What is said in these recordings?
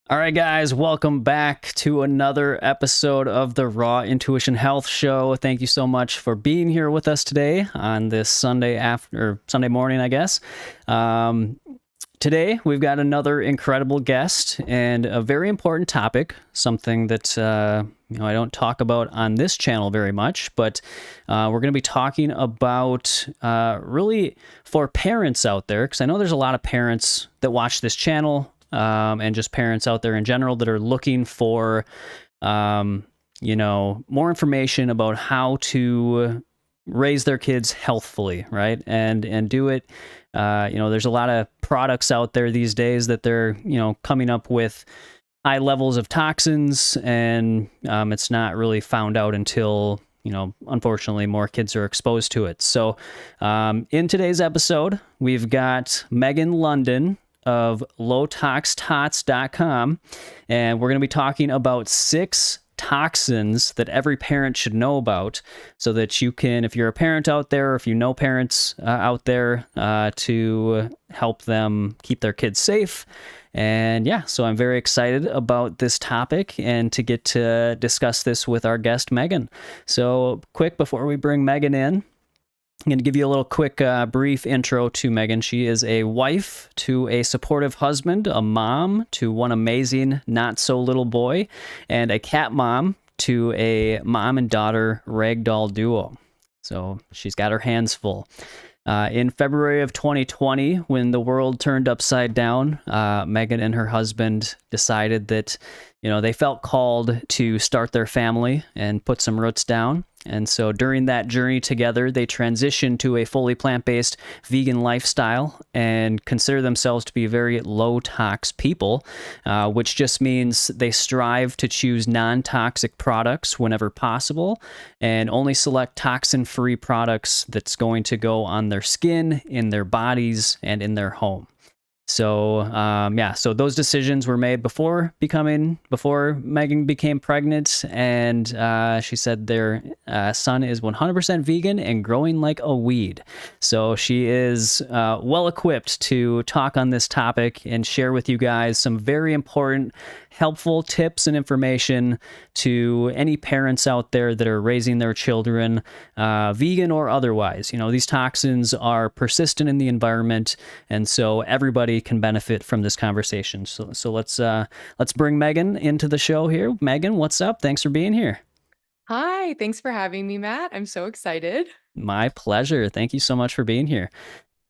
All right, guys, welcome back to another episode of the Raw Intuition Health Show. Thank you so much for being here with us today on this Sunday morning, I guess. Today, we've got another incredible guest and a very important topic, something that I don't talk about on this channel very much, but we're going to be talking about really for parents out there, because I know there's a lot of parents that watch this channel, and just parents out there in general that are looking for, more information about how to raise their kids healthfully, right? And do it. There's a lot of products out there these days that they're, coming up with high levels of toxins, and it's not really found out until, unfortunately, more kids are exposed to it. So in today's episode, we've got Meghan London of low-tox.com, and we're going to be talking about 6 toxins that every parent should know about, so that you can, if you're a parent out there, or if you know parents out there, to help them keep their kids safe. And yeah, so I'm very excited about this topic and to get to discuss this with our guest, Meghan. So quick, before we bring Meghan in, I'm going to give you a little quick, brief intro to Meghan. She is a wife to a supportive husband, a mom to one amazing not-so-little boy, and a cat mom to a mom and daughter ragdoll duo. So she's got her hands full. In February of 2020, when the world turned upside down, Meghan and her husband decided that, they felt called to start their family and put some roots down. And so during that journey together, they transitioned to a fully plant-based vegan lifestyle and consider themselves to be very low-tox people, which just means they strive to choose non-toxic products whenever possible and only select toxin-free products that's going to go on their skin, in their bodies, and in their home. So, so those decisions were made before Meghan became pregnant, and she said their son is 100% vegan and growing like a weed. So she is well equipped to talk on this topic and share with you guys some very important, helpful tips and information to any parents out there that are raising their children, vegan or otherwise. These toxins are persistent in the environment, and so everybody can benefit from this conversation. So let's bring Meghan into the show here. Meghan, what's up? Thanks for being here. Hi, thanks for having me, Matt. I'm so excited. My pleasure. Thank you so much for being here.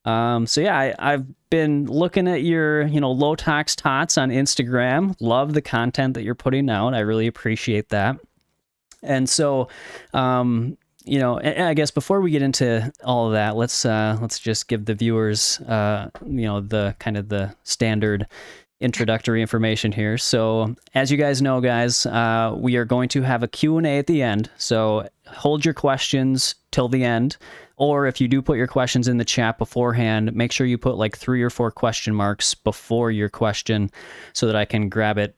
I've been looking at your, low tox tots on Instagram. Love the content that you're putting out. I really appreciate that. And so, I guess before we get into all of that, let's just give the viewers, the kind of the standard introductory information here. So as you guys know, we are going to have a Q&A at the end. So hold your questions till the end. Or if you do put your questions in the chat beforehand, make sure you put like 3 or 4 question marks before your question so that I can grab it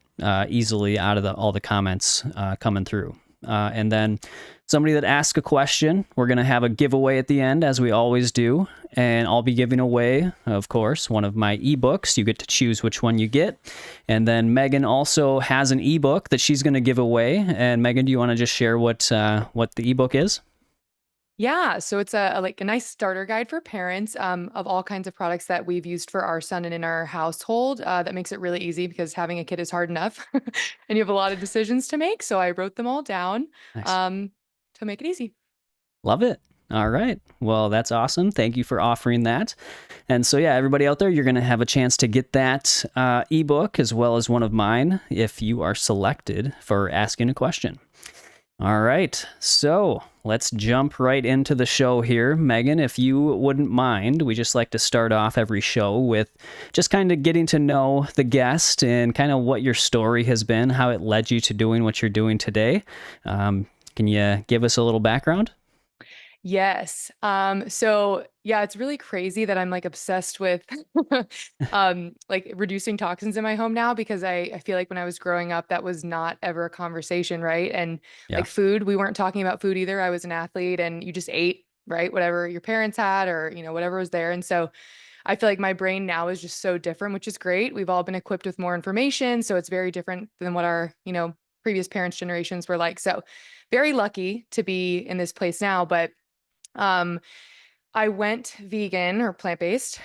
easily out of all the comments coming through. And then somebody that asks a question, we're going to have a giveaway at the end, as we always do. And I'll be giving away, of course, one of my ebooks. You get to choose which one you get. And then Meghan also has an ebook that she's going to give away. And Meghan, do you want to just share what the ebook is? Yeah, so it's a nice starter guide for parents of all kinds of products that we've used for our son and in our household. That makes it really easy because having a kid is hard enough, and you have a lot of decisions to make. So I wrote them all down Nice. um, to make it easy. Love it. All right. Well, that's awesome. Thank you for offering that. And so, yeah, everybody out there, you're going to have a chance to get that ebook as well as one of mine if you are selected for asking a question. All right. So let's jump right into the show here. Meghan, if you wouldn't mind, we just like to start off every show with just kind of getting to know the guest and kind of what your story has been, how it led you to doing what you're doing today. Can you give us a little background? Yes. So yeah, it's really crazy that I'm like obsessed with like reducing toxins in my home now because I feel like when I was growing up, that was not ever a conversation, right? And Yeah. like food, we weren't talking about food either. I was an athlete and you just ate, right? Whatever your parents had or, whatever was there. And so I feel like my brain now is just so different, which is great. We've all been equipped with more information, so it's very different than what our, previous parents' generations were like. So very lucky to be in this place now. But um, I went vegan or plant-based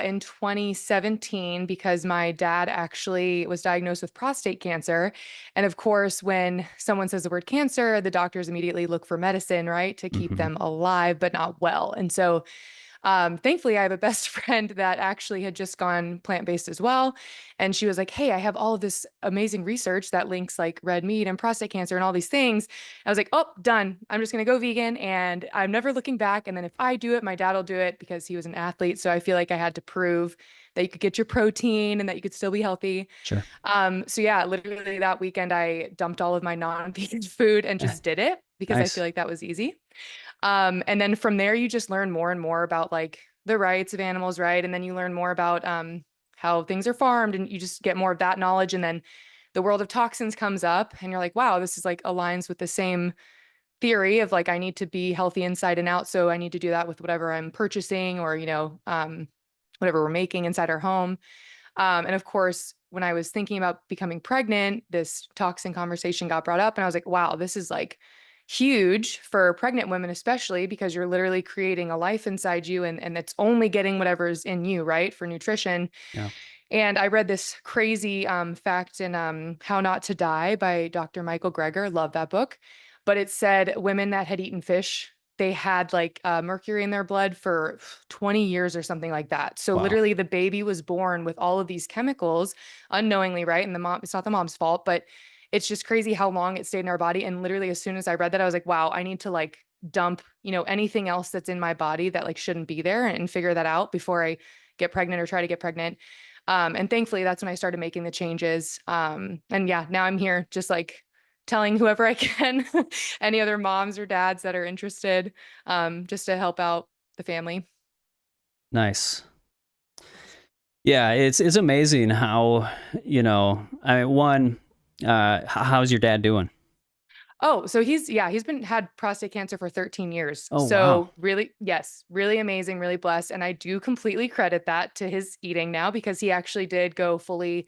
in 2017 because my dad actually was diagnosed with prostate cancer. And of course, when someone says the word cancer, the doctors immediately look for medicine, right, to keep Hmm. them alive, but not well. And so thankfully, I have a best friend that actually had just gone plant-based as well. And she was like, hey, I have all of this amazing research that links like red meat and prostate cancer and all these things. I was like, oh, done. I'm just going to go vegan and I'm never looking back. And then if I do it, my dad will do it because he was an athlete. So I feel like I had to prove that you could get your protein and that you could still be healthy. Sure. So yeah, literally that weekend, I dumped all of my non-vegan food and just did it because I feel Nice. like that was easy. And then from there, you just learn more and more about like the rights of animals, right? And then you learn more about how things are farmed and you just get more of that knowledge. And then the world of toxins comes up and you're like, wow, this is like aligns with the same theory of like, I need to be healthy inside and out. So I need to do that with whatever I'm purchasing or, whatever we're making inside our home. And of course, when I was thinking about becoming pregnant, this toxin conversation got brought up, and I was like, wow, this is like huge for pregnant women, especially because you're literally creating a life inside you and it's only getting whatever's in you, right? For nutrition. Yeah. And I read this crazy fact in How Not to Die by Dr. Michael Greger. Love that book. But it said women that had eaten fish, they had like mercury in their blood for 20 years or something like that. So Wow. literally the baby was born with all of these chemicals unknowingly, right? And the mom, it's not the mom's fault, but it's just crazy how long it stayed in our body. And literally as soon as I read that, I was like, wow, I need to like dump, anything else that's in my body that like shouldn't be there and figure that out before I get pregnant or try to get pregnant. And thankfully, that's when I started making the changes. And yeah, now I'm here just like telling whoever I can, any other moms or dads that are interested, just to help out the family. Nice. Yeah, it's amazing how, I mean, one, how's your dad doing? Oh, so he's been had prostate cancer for 13 years. Oh, wow. So really, yes, really amazing, really blessed. And I do completely credit that to his eating now because he actually did go fully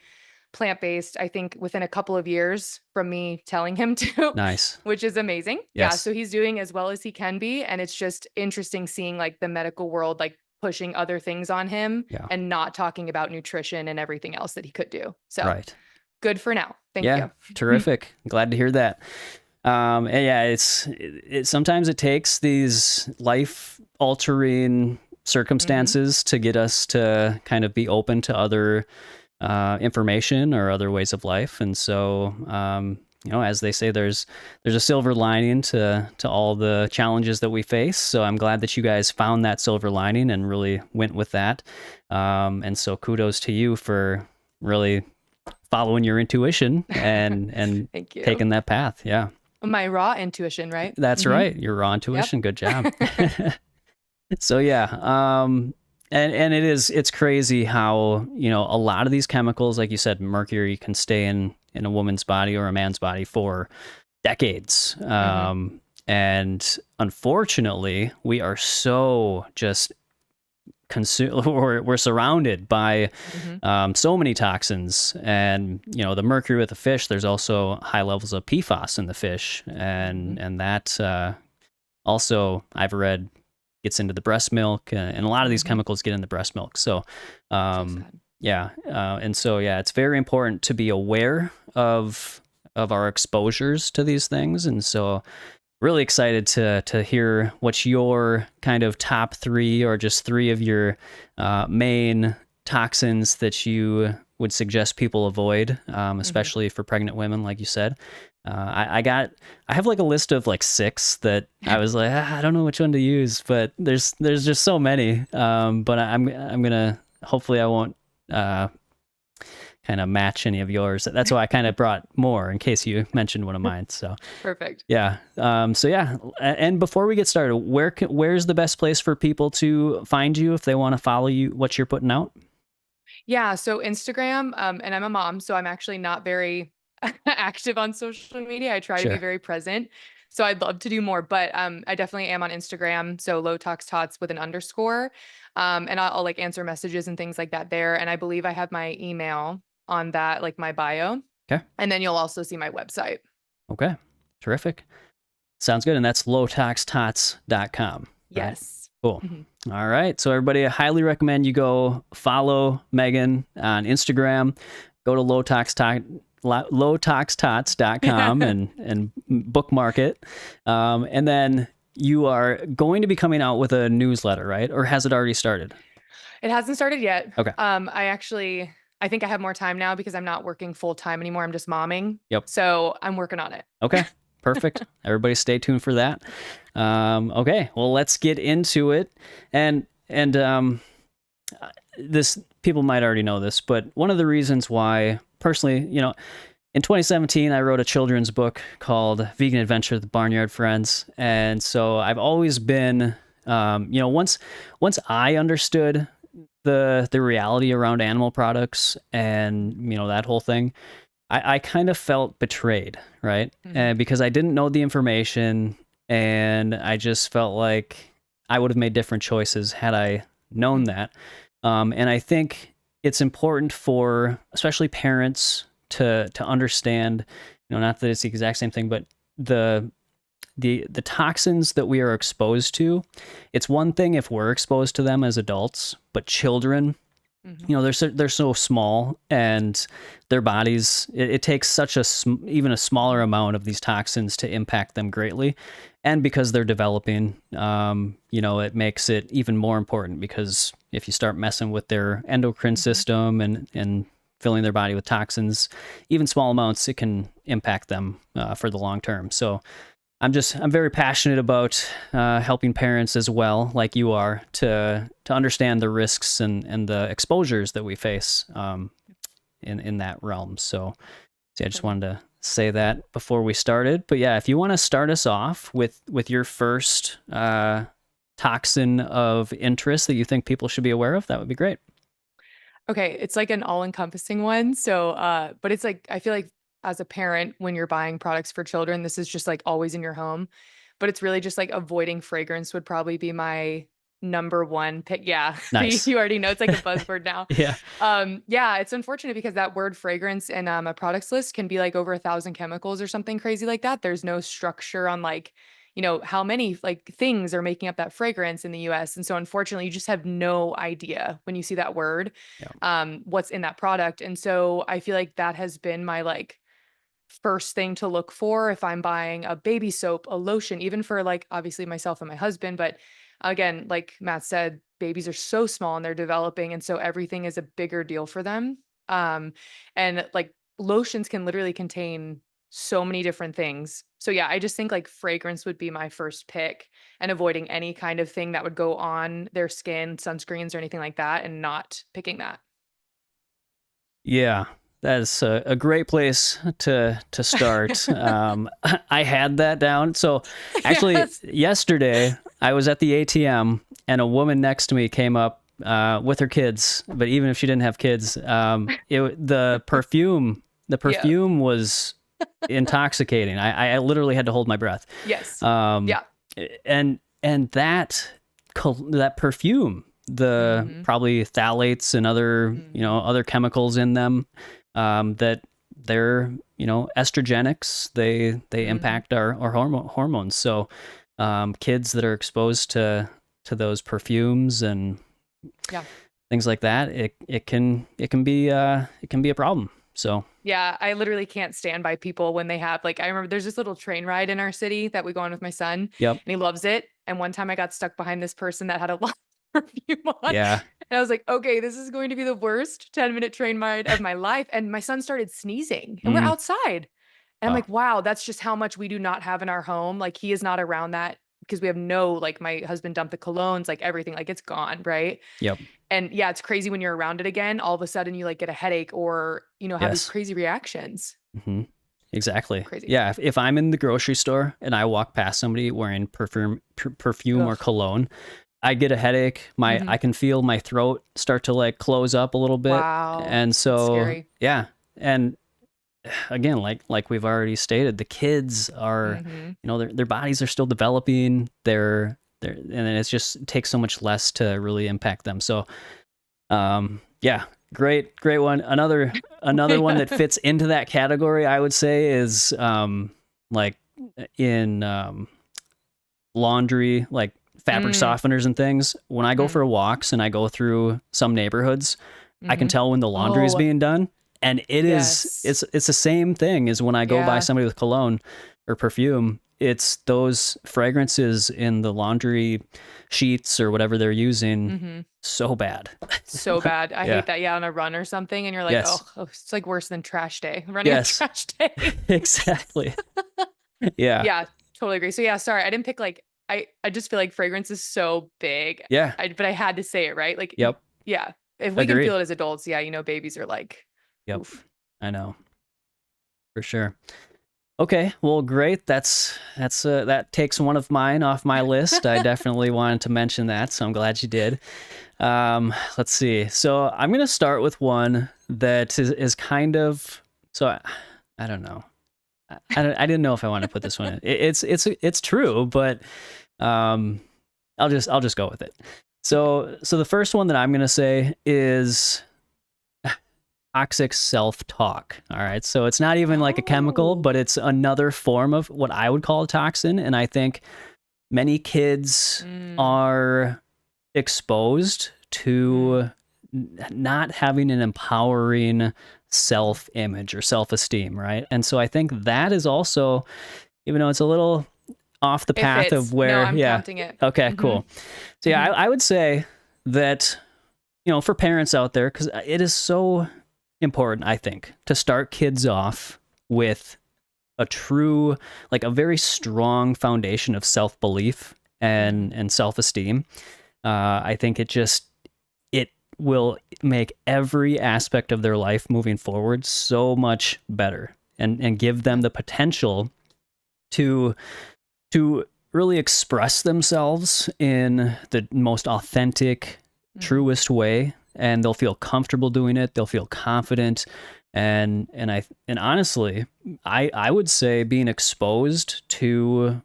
plant-based, I think within a couple of years from me telling him to, Nice. which is amazing. Yeah, Yes. so he's doing as well as he can be, and it's just interesting seeing like the medical world like pushing other things on him Yeah. and not talking about nutrition and everything else that he could do. So, Right. good for now. Thank Yeah. you. Terrific. Glad to hear that. And yeah, sometimes it takes these life altering Mhm. circumstances to get us to kind of be open to other information or other ways of life. And so, as they say, there's a silver lining to all the challenges that we face. So I'm glad that you guys found that silver lining and really went with that. And so kudos to you for really following your intuition and Thank you. taking that path. Yeah. My raw intuition, right? That's Mhm. right. Your raw Yep. intuition. Good job. So yeah, and it's crazy how, a lot of these chemicals, like you said, mercury can stay in a woman's body or a man's body for decades. Mhm. And unfortunately, we are so just consumed, we're surrounded by Mhm. so many toxins. And the mercury with the fish, there's also high levels of PFAS in the fish, Mhm. and that also I've read gets into the breast milk, and a lot of these Mhm. chemicals get in the breast milk. So So um, sad. yeah, and so yeah, it's very important to be aware of our exposures to these things. And so really excited to hear what your kind of top three or just three of your main toxins that you would suggest people avoid, Mhm. especially for pregnant women, like you said. I have like a list of like six that I was like, I don't know which one to use, but there's just so many. But I'm gonna, hopefully I won't kind of match any of yours. That's why I kind of brought more in case you mentioned one of mine. So Perfect. yeah. So yeah. And before we get started, where's the best place for people to find you if they want to follow you, what you're putting out? Yeah, so Instagram, and I'm a mom, so I'm actually not very active on social media. I try to be Sure. very present. So I'd love to do more, but I definitely am on Instagram. So low-tox tots with an underscore. And I'll like answer messages and things like that there. And I believe I have my email on that, like my bio. Okay. And then you'll also see my website. Okay. Terrific. Sounds good. And that's low-tox-tots.com. Right? Yes. Cool. Mhm. All right. So everybody, I highly recommend you go follow Meghan on Instagram. Go to low-tox-tots.com and bookmark it. And then you are going to be coming out with a newsletter, right? Or has it already started? It hasn't started yet. Okay. I think I have more time now because I'm not working full time anymore. I'm just momming. Yep. So I'm working on it. Okay. Perfect. Everybody stay tuned for that. Okay. Well, let's get into it. And this, people might already know this, but one of the reasons why personally, you know, in 2017, I wrote a children's book called Vegan Adventure with Barnyard Friends. And so I've always been, you know, once I understood the reality around animal products and, you know, that whole thing, I kind of felt betrayed, right? And because I didn't know the information, and I just felt like I would have made different choices had I known that. And I think it's important for especially parents to understand, you know, not that it's the exact same thing, but the toxins that we are exposed to. It's one thing if we're exposed to them as adults, but children, you know, they're so small, and their bodies, it takes such even a smaller amount of these toxins to impact them greatly. And because they're developing, you know, it makes it even more important, because if you start messing with their endocrine system and filling their body with toxins, even small amounts, it can impact them for the long term. So I'm very passionate about helping parents as well, like you are, to understand the risks and the exposures that we face in that realm. So I just wanted to say that before we started. But yeah, if you want to start us off with your first toxin of interest that you think people should be aware of, that would be great. Okay, it's like an all-encompassing one. So, but it's like I feel like as a parent, when you're buying products for children, this is just like always in your home. But it's really just like avoiding fragrance would probably be my number one pick. Yeah, Nice. you already know it's like a buzzword now. Yeah. Yeah, it's unfortunate because that word fragrance in a products list can be like over 1,000 chemicals or something crazy like that. There's no structure on like, you know, how many like things are making up that fragrance in the US. And so unfortunately, you just have no idea when you see that word, Yeah. what's in that product. And so I feel like that has been my like first thing to look for if I'm buying a baby soap, a lotion, even for like obviously myself and my husband. But again, like Matt said, babies are so small and they're developing. And so everything is a bigger deal for them. And like lotions can literally contain so many different things. So yeah, I just think like fragrance would be my first pick, and avoiding any kind of thing that would go on their skin, sunscreens or anything like that, and not picking that. Yeah, that's a great place to start. I had that down. So actually, Yes. yesterday I was at the ATM, and a woman next to me came up with her kids. But even if she didn't have kids, the perfume was intoxicating. I literally had to hold my breath. Yes. Um, Yeah. and that perfume, the probably phthalates and other, you know, other chemicals in them, that they're, you know, estrogenics. They impact our hormones. So kids that are exposed to those perfumes and Yeah. things like that, it can be a problem. So Yeah, I literally can't stand by people when they have like I remember there's this little train ride in our city that we go on with my son, and yep. he loves it. And one time I got stuck behind this person that had a lot of perfume on. Yeah. And I was like, okay, this is going to be the worst 10-minute train ride of my life. And my son started sneezing and we're Mm. outside. And I'm Wow. like, wow, that's just how much we do not have in our home. Like he is not around that because we have no, like my husband dumped the colognes, like everything, like it's gone, right? Yep. And yeah, it's crazy when you're around it again, all of a sudden you like get a headache or, you know, have these Yes. crazy reactions. Hmm. Exactly. Crazy. Yeah. If I'm in the grocery store and I walk past somebody wearing perfume or Ugh. cologne, I get a headache. I can feel my throat start to like close up a little bit. Wow. And That's so, scary. yeah. And again, like we've already stated, the kids are, Mhm. their bodies are still developing. And then it's just it takes so much less to really impact them. So, yeah, great one. Another one that Yeah. fits into that category, I would say, is like in laundry, like fabric Mm, softeners and things. When I go mhm, for walks and I go through some neighborhoods, I can mhm. tell when the laundry is Oh, being done. And yes. it's the same thing as when I go by Yeah. somebody with cologne or perfume. It's those fragrances in the laundry sheets or whatever they're using. Mhm. So bad. So bad. I Yeah. hate that. Yeah, on a run or something, and you're like, Yes. "Oh, it's like worse than trash day, running on Yes. trash day." Exactly. Yeah. Yeah, totally agree. So, yeah, sorry, I didn't pick, like I just feel like fragrance is so big. Yeah. But I had to say it, right? Like, Yep. yeah, if we can feel Agreed. it as adults, yeah, babies are like, Yep. oof. I know for sure. Okay, well, great. That takes one of mine off my list. I definitely wanted to mention that, so I'm glad you did. Let's see. So I'm gonna start with one that is kind of so I don't know. I didn't know if I want to put this one in. It's true, but um, I'll just go with it. Okay. So the first one that I'm gonna say is toxic self-talk. All right. So it's not even like a chemical, Oh. but it's another form of what I would call a toxin. And I think many kids Mm, are exposed mm. to not having an empowering self-image or self-esteem, right? And so I think that is also, even though it's a little off the It path of fits. No, where, I'm yeah. counting it. Okay, Mhm, cool. So yeah, mhm, I would say that, for parents out there, because it is so important, I think, to start kids off with a true, like a very strong foundation of self belief mhm. and self esteem. I think it will make every aspect of their life moving forward so much better and give them Yeah. the potential to to really express themselves in the most authentic, Mhm. truest way, and they'll feel comfortable doing it. They'll feel confident, and honestly, I would say being exposed to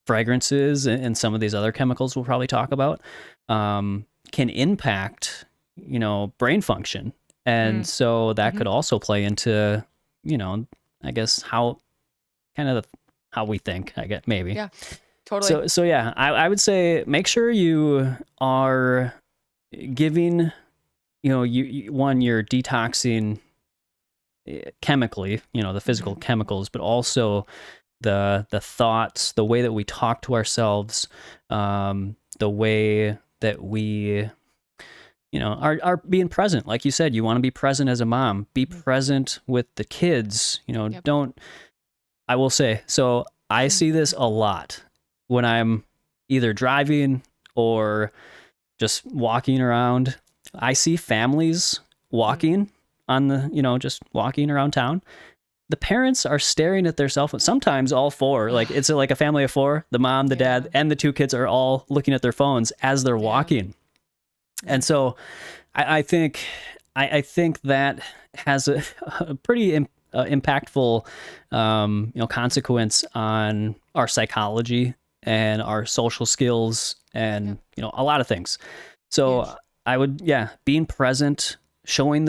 fragrances and some of these other chemicals we'll probably talk about can impact brain function, and Mm, so that could mhm. also play into you know I guess kind of how we think, I guess, maybe. Yeah, totally. So yeah, I would say make sure you are giving, one, you're detoxing chemically, the physical Mhm, chemicals, but also the thoughts, the way that we talk to ourselves, the way that we, are being present. Like you said, you want to be present as a mom. Be mhm. present with the kids. Yep. Don't I will say, so I see this a lot when I'm either driving or just walking around. I see families Mm, walking just walking around town. The parents are staring at their cell phones. Sometimes all four, like ugh, it's like a family of four. The mom, the yeah, dad, and the two kids are all looking at their phones as they're yeah, walking. yeah. And so I think that has a pretty impactful consequence on our psychology and our social skills and Yep. a lot of things. So Huge. I would, yeah, being present, showing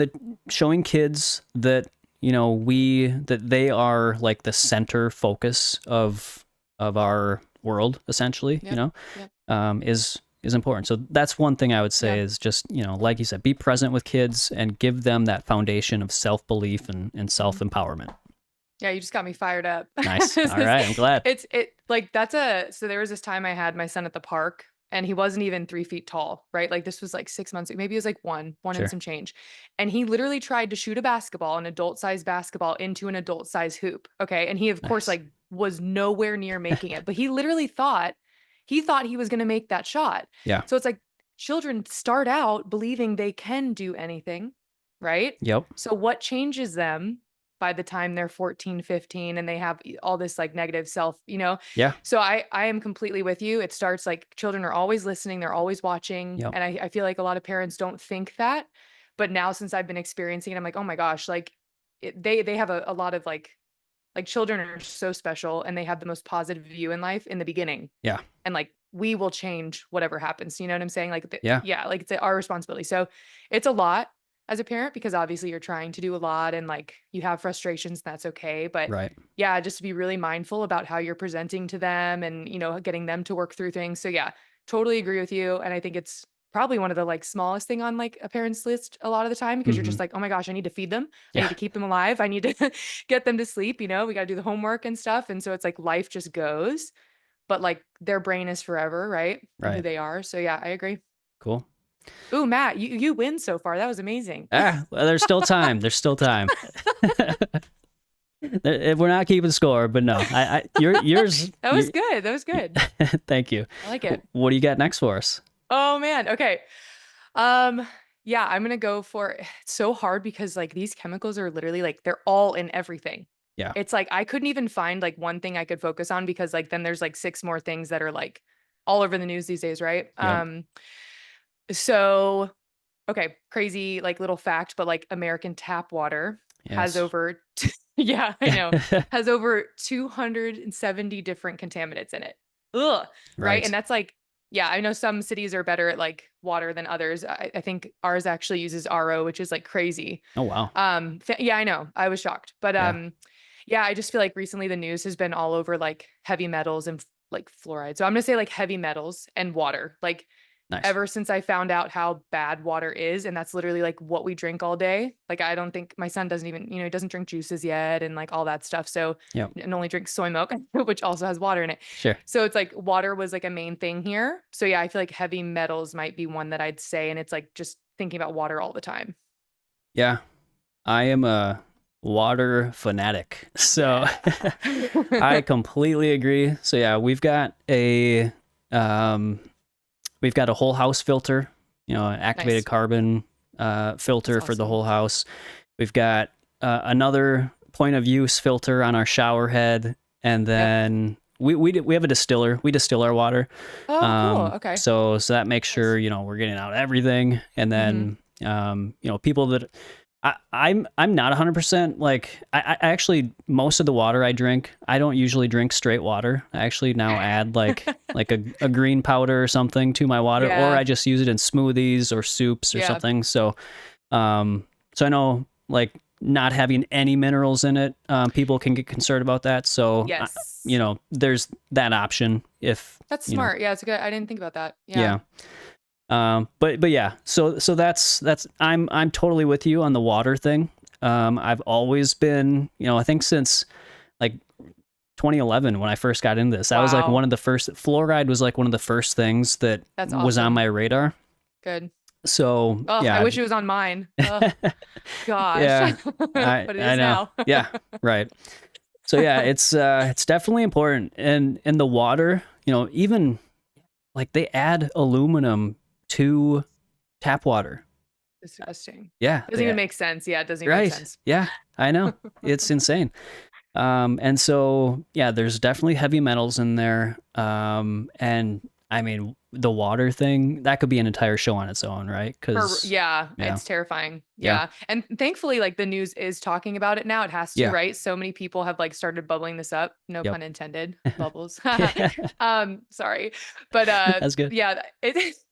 kids that that they are like the center focus of our world, essentially, Yep. Yep. is important. So that's one thing I would say Yeah. is just, like you said, be present with kids and give them that foundation of self-belief and Mhm. self-empowerment. Yeah, you just got me fired up. Nice. This All is right. I'm glad. like that's a so there was this time I had my son at the park and he wasn't even 3 feet tall, right? Like this was like 6 months, maybe it was like one and Sure. some change. And he literally tried to shoot a basketball, an adult size basketball into an adult size hoop. Okay. And he of course Nice. like was nowhere near making it, but he literally thought he was gonna make that shot. Yeah. So it's like children start out believing they can do anything, right? Yep. So what changes them by the time they're 14, 15, and they have all this like negative self. Yeah. So I am completely with you. It starts like children are always listening, they're always watching. Yep. And I feel like a lot of parents don't think that. But now since I've been experiencing it, I'm like, oh my gosh, like they have a lot of like children are so special and they have the most positive view in life in the beginning. Yeah. And like we will change whatever happens. You know what I'm saying? Like Yeah. yeah, like it's our responsibility. So it's a lot as a parent because obviously you're trying to do a lot and like you have frustrations, and that's okay. But Right. yeah, just to be really mindful about how you're presenting to them and, getting them to work through things. So yeah, totally agree with you. And I think it's probably one of the like smallest thing on like a parent's list a lot of the time because you're Hmm. just like, oh my gosh, I need to feed them. I need Yeah. to keep them alive. I need to get them to sleep. We got to do the homework and stuff. And so it's like life just goes, but like their brain is forever, right? And who Right. they are. So yeah, I agree. Cool. Ooh, Matt, you win so far. That was amazing. Well, there's still time. There's still time. If we're not keeping score, but no, yours. That was good. That was good. Thank you. I like it. What do you got next for us? Oh man. Okay. Um, yeah, I'm gonna go for it's so hard because like these chemicals are literally like they're all in everything. Yeah. It's like I couldn't even find like one thing I could focus on because like then there's like six more things that are like all over the news these days, right? Yep. So okay, crazy like little fact, but like American tap water has Yes. over yeah, I know, has over 270 different contaminants in it. Ugh, right? Right. And that's like yeah, I know some cities are better at like water than others. I think ours actually uses RO, which is like crazy. Oh wow. Yeah, I know. I was shocked. But Yeah. yeah, I just feel like recently the news has been all over like heavy metals and like fluoride. So I'm gonna say like heavy metals and water. Like Nice. ever since I found out how bad water is, and that's literally like what we drink all day. Like I don't think my son doesn't even, he doesn't drink juices yet and like all that stuff. So Yep. and only drinks soy milk, which also has water in it. Sure. So it's like water was like a main thing here. So yeah, I feel like heavy metals might be one that I'd say, and it's like just thinking about water all the time. Yeah. I am a water fanatic. So I completely agree. So yeah, we've got a whole house filter, activated Nice. carbon filter That's for the awesome. whole house. We've got another point of use filter on our shower head, and Yep. then we have a distiller. We distill our water. Oh, cool. Okay. So that makes sure Nice. we're getting out everything, and Mhm. then people that I'm not 100% like I actually most of the water I drink I don't usually drink straight water. I actually now add like a green powder or something to my water, or Yeah. I just use it in smoothies or soups or Yeah. something. So so I know like not having any minerals in it, people can get concerned about that. So Yes. there's that option if That's you know smart. Yeah, it's good. I didn't think about that. Yeah. yeah. But yeah, so that's I'm totally with you on the water thing. I've always been, I think since like 2011 when I first got into this, that was like Wow. one of the first. Fluoride was like one of the first things that That's was on awesome. my radar. Good. So Oh, yeah, I wish it was on mine. Ugh, yeah, gosh. But it I is know, now. yeah, right. So yeah, it's definitely important, and the water, even like they add aluminum to tap water. Disgusting. Yeah, Doesn't even make sense. Yeah, it doesn't even make right. sense. Yeah, I know. It's insane. And so yeah, there's definitely heavy metals in there. And I mean the water thing, that could be an entire show on its own, right? Because Yeah, yeah, it's terrifying. yeah, Yeah. And thankfully, like the news is talking about it now. It has to, yeah, right? So many people have like started bubbling this up. No yep. pun intended. Bubbles. Sorry. But That's good. yeah,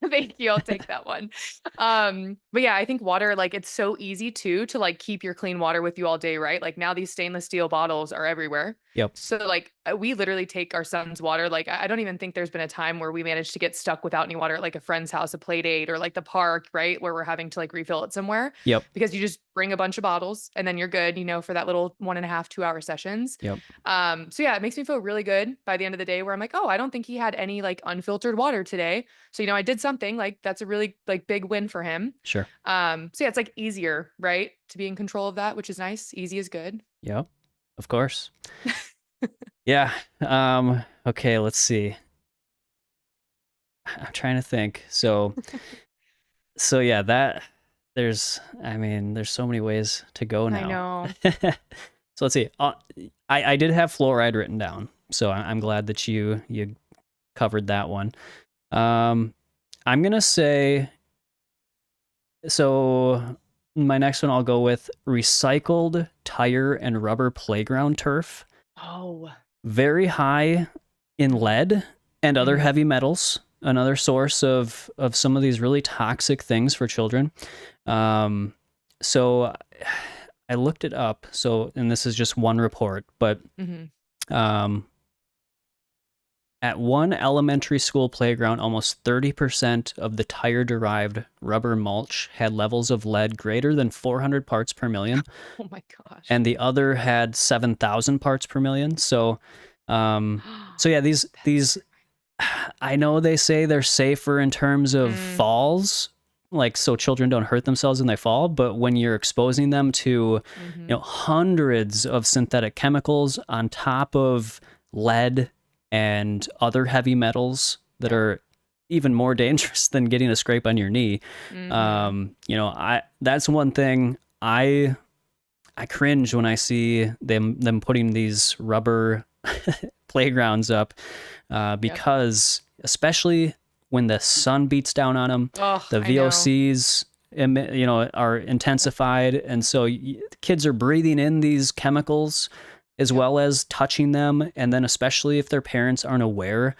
thank you. I'll take that one. But yeah, I think water, like it's so easy too to like keep your clean water with you all day, right? Like now these stainless steel bottles are everywhere. Yep. So like we literally take our son's water. Like I don't even think there's been a time where we managed to get stuck without any water at like a friend's house, a play date, or like the park, right? Where we're having to like refill it somewhere Yep. because you just bring a bunch of bottles and then you're good, for that little 1.5, 2 hour sessions. Yep. So yeah, it makes me feel really good by the end of the day where I'm like, oh, I don't think he had any like unfiltered water today. So, I did something like that's a really like big win for him. Sure. So yeah, it's like easier, right? To be in control of that, which is nice. Easy is good. Yep. Of course. Yeah. Okay, let's see. I'm trying to think. So yeah, there's so many ways to go I now. know. So let's see. I did have fluoride written down, so I'm glad that you covered that one. I'm gonna say so. my next one I'll go with recycled tire and rubber playground turf. Oh. Very high in Mhm. lead and other Mhm. heavy metals. Another source of some of these really toxic things for children. Um, so I looked it up. So, and this is just one report, but Mhm. um, at one elementary school playground, almost 30% of the tire derived rubber mulch had levels of lead greater than 400 parts per million, Oh my gosh. and the other had 7,000 parts per million. So yeah, That's these I know they say they're safer in terms of mm, falls, like so children don't hurt themselves when they fall, but when you're exposing them to, mhm. hundreds of synthetic chemicals on top of lead and other heavy metals that Yep. are even more dangerous than getting a scrape on your knee. Mhm. I that's one thing I cringe when I see them putting these rubber playgrounds up, Yep. because especially when the sun beats down on them, Oh, the I know. VOCs are Yep. intensified, and so kids are breathing in these chemicals as Yep. well as touching them, and then especially if their parents aren't aware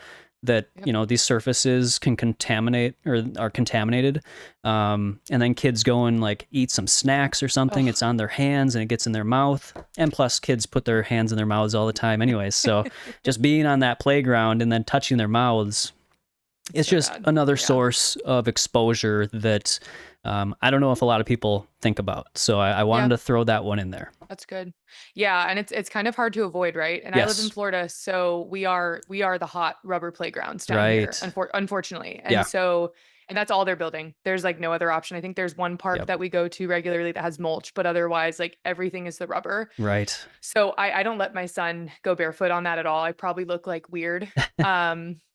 that Yep. these surfaces can contaminate or are contaminated, and then kids go and like eat some snacks or something, Oh. it's on their hands and it gets in their mouth, and plus kids put their hands in their mouths all the time anyways, so just being on that playground and then touching their mouths, It's it's so just bad. another Yeah. source of exposure that I don't know if a lot of people think about. So I wanted Yeah. to throw that one in there. That's good. Yeah, and it's kind of hard to avoid, right? And I live in Yes. Florida, so we are the hot rubber playgrounds down here, Right. unfortunately. And Yeah. so and that's all they're building. There's like no other option. I think there's one park Yep. that we go to regularly that has mulch, but otherwise like everything is the rubber. Right. So I don't let my son go barefoot on that at all. I probably look like weird.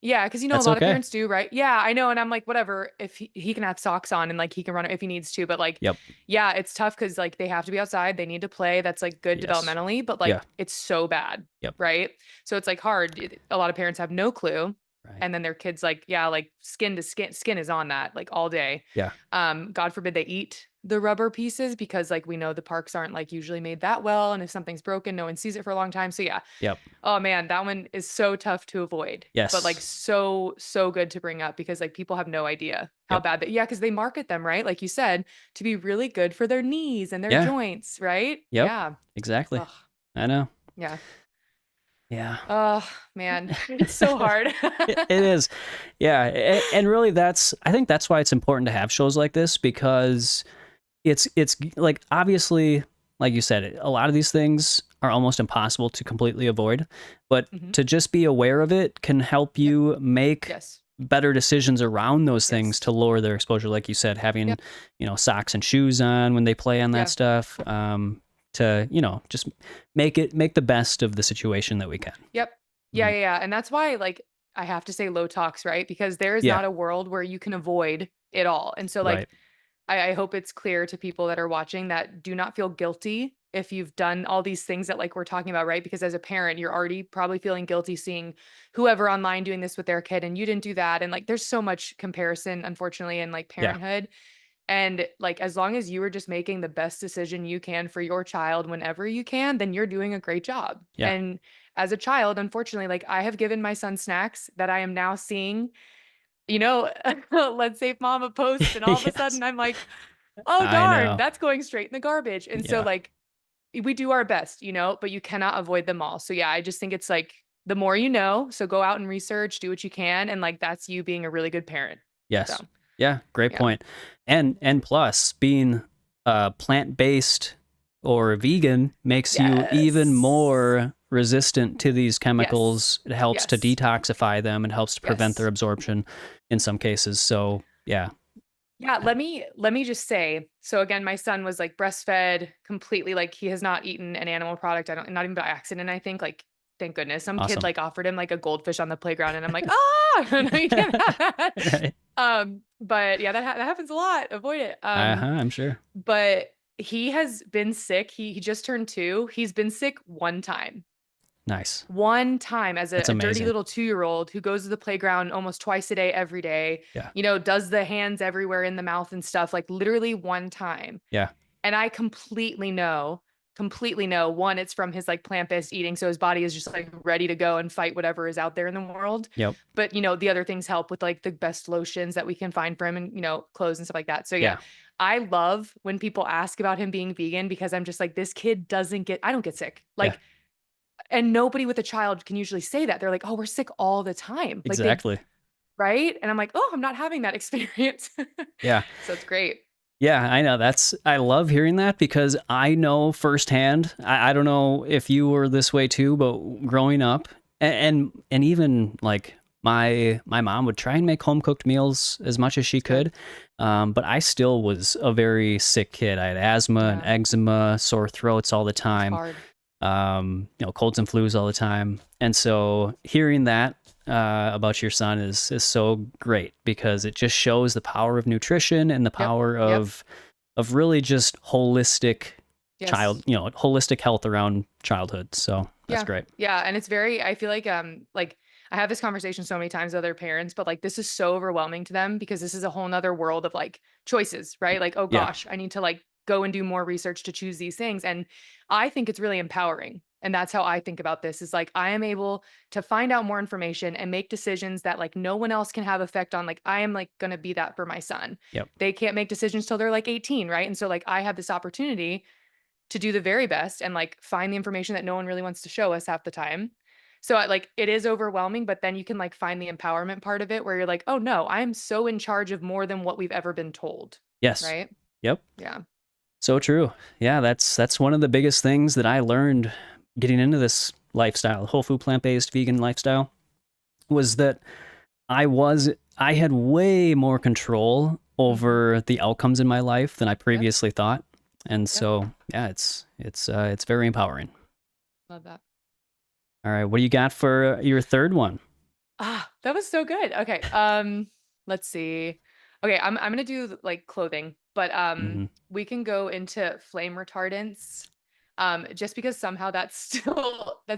Yeah, because a That's lot of okay. parents do, right? Yeah, I know. And I'm like, whatever, if he can have socks on and like he can run it if he needs to. But like, Yep. yeah, it's tough because like they have to be outside, they need to play. That's like good Yes. developmentally, but Yeah. like it's so bad, Yep. right? So it's like hard. A lot of parents have no clue. Right. And then their kids like, yeah, like skin to skin is on that like all day. Yeah. God forbid they eat the rubber pieces because like we know the parks aren't like usually made that well. And if something's broken, no one sees it for a long time. So yeah. Yep. Oh man, that one is so tough to avoid, but like Yes. so, so good to bring up because like people have no idea how Yep. bad that, yeah, because they market them, right? Like you said, to be really good for their knees and their Yeah. joints, right? Yep. Yeah. Exactly. Ugh. I know. Yeah. Yeah. Oh man, it's so hard. It is. Yeah. And really I think that's why it's important to have shows like this, because it's like, obviously, like you said, a lot of these things are almost impossible to completely avoid, but Mhm. to just be aware of it can help Yep. you make Yes. better decisions around those things Yes. to lower their exposure. Like you said, having, Yep. socks and shoes on when they play on that Yeah. stuff, to, just make the best of the situation that we can. Yep. Yeah, Mhm. yeah, yeah. And that's why like I have to say low tox, right? Because there is Yeah. not a world where you can avoid it all. And so like Right. I hope it's clear to people that are watching that do not feel guilty if you've done all these things that like we're talking about, right? Because as a parent, you're already probably feeling guilty seeing whoever online doing this with their kid and you didn't do that. And like there's so much comparison, unfortunately, in like Yeah. parenthood. And like as long as you are just making the best decision you can for your child whenever you can, then you're doing a great job. Yeah. And as a child, unfortunately, like I have given my son snacks that I am now seeing, you know, let's say mama post, and all of a Yes. sudden I'm like, oh, I darn, know. that's going straight in the garbage. And so, Yeah. like, we do our best, but you cannot avoid them all. So, yeah, I just think it's like the more you know. So, go out and research, do what you can. And like, that's you being a really good parent. So, Yes. Yeah, great yeah. point. And plus, being plant-based or vegan makes you even Yes. more resistant to these Yes. chemicals. It helps to Yes. detoxify them and helps to prevent their Yes. absorption in some cases. So, yeah. Yeah, let me just say, so again, my son was like breastfed completely, like he has not eaten an animal product. I don't not even by accident, I think. Like, thank goodness. Some kid Awesome. like offered him like a goldfish on the playground and I'm like, ah, no, you can't have that. Right. But yeah, that happens a lot. Avoid it. Uh-huh, I'm sure. But he has been sick. He just turned 2. He's been sick one time. Nice. One time as That's a dirty amazing. little 2-year-old who goes to the playground almost twice a day, every day, Yeah. does the hands everywhere in the mouth and stuff, like literally one time. Yeah. And I completely know, one, it's from his like plant-based eating. So his body is just like ready to go and fight whatever is out there in the world. Yep. But, the other things help with like the best lotions that we can find for him and, clothes and stuff like that. So yeah, Yeah. I love when people ask about him being vegan because I'm just like, this kid I don't get sick. Yeah. Like, and nobody with a child can usually say that. They're like, oh, we're sick all the time. Like Exactly. right? And I'm like, oh, I'm not having that experience. Yeah. So it's great. Yeah, I know. I love hearing that because I know firsthand. I don't know if you were this way too, but growing up and even like my mom would try and make home cooked meals as much as she could. But I still was a very sick kid. I had asthma and eczema, sore throats all the time. Hard. Colds and flus all the time. And so hearing that about your son is so great because it just shows the power of nutrition and the power of really just holistic holistic health around childhood. So that's great. Yeah. And it's I feel like I have this conversation so many times with other parents, but like this is so overwhelming to them because this is a whole nother world of like choices, right? Like, oh gosh, I need to like go and do more research to choose these things. And I think it's really empowering. And that's how I think about this is like I am able to find out more information and make decisions that like no one else can have effect on. Like I am like going to be that for my son. Yep. They can't make decisions till they're like 18, right? And so like I have this opportunity to do the very best and like find the information that no one really wants to show us half the time. So like it is overwhelming, but then you can like find the empowerment part of it where you're like, oh no, I am so in charge of more than what we've ever been told. Yes. Right. Yep. Yeah. So true. Yeah, that's one of the biggest things that I learned getting into this lifestyle, whole food, plant-based, vegan lifestyle, was that I had way more control over the outcomes in my life than I previously thought. And so, yeah, it's very empowering. Love that. All right, what do you got for your third one? That was so good. Okay. Let's see. Okay, I'm gonna do like clothing, but we can go into flame retardants. Just because somehow that's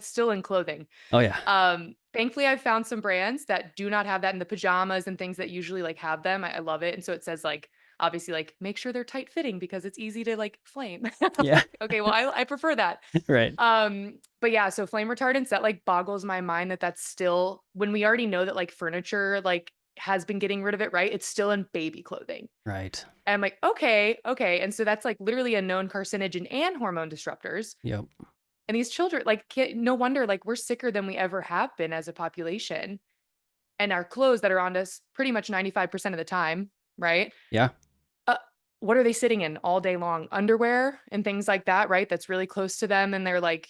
still in clothing. Oh yeah. Thankfully I've found some brands that do not have that in the pajamas and things that usually like have them. I love it. And so it says like obviously like make sure they're tight fitting because it's easy to like flame. Yeah. Like, okay, well I prefer that. Right. But yeah, so flame retardants that like boggles my mind that that's still when we already know that like furniture like has been getting rid of it, right? It's still in baby clothing. Right. And I'm like, okay. And so that's like literally a known carcinogen and hormone disruptors. Yep. And these children, like, no wonder, like, we're sicker than we ever have been as a population. And our clothes that are on us pretty much 95% of the time, right? Yeah. What are they sitting in all day long? Underwear and things like that, right? That's really close to them. And they're like,